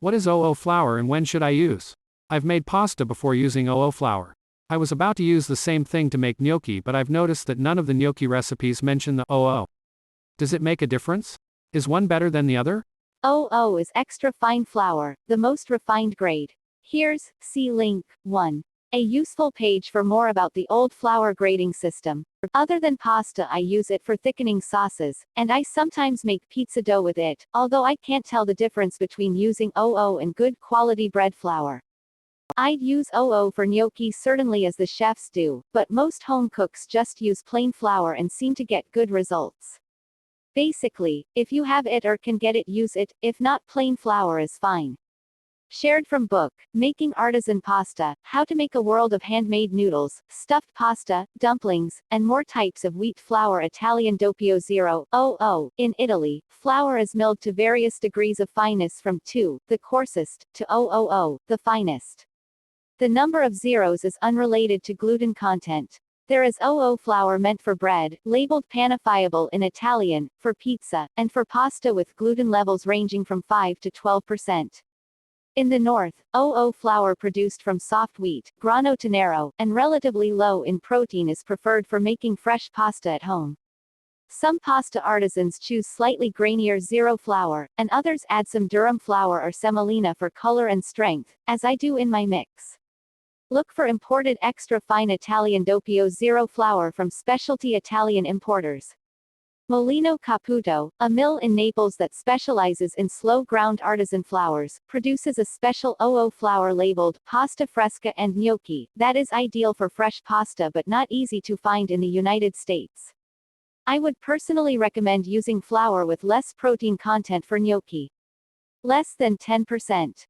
What is 00 flour and when should I use? I've made pasta before using 00 flour. I was about to use the same thing to make gnocchi, but I've noticed that none of the gnocchi recipes mention the 00. Does it make a difference? Is one better than the other? 00 is extra fine flour, the most refined grade. See link 1. A useful page for more about the old flour grading system. Other than pasta, I use it for thickening sauces, and I sometimes make pizza dough with it, although I can't tell the difference between using 00 and good quality bread flour. I'd use 00 for gnocchi certainly, as the chefs do, but most home cooks just use plain flour and seem to get good results. Basically, if you have it or can get it, use it; if not, plain flour is fine. Shared from book, Making Artisan Pasta, How to Make a World of Handmade Noodles, Stuffed Pasta, Dumplings, and More Types of Wheat Flour. Italian doppio 000. In Italy, flour is milled to various degrees of fineness from 2, the coarsest, to 000, the finest. The number of zeros is unrelated to gluten content. There is 00 flour meant for bread, labeled panifiable in Italian, for pizza, and for pasta with gluten levels ranging from 5 to 12%. In the north, 00 flour produced from soft wheat, grano tenero, and relatively low in protein is preferred for making fresh pasta at home. Some pasta artisans choose slightly grainier 00 flour, and others add some durum flour or semolina for color and strength, as I do in my mix. Look for imported extra fine Italian doppio 00 flour from specialty Italian importers. Molino Caputo, a mill in Naples that specializes in slow-ground artisan flours, produces a special 00 flour labeled pasta fresca and gnocchi that is ideal for fresh pasta but not easy to find in the United States. I would personally recommend using flour with less protein content for gnocchi. Less than 10%.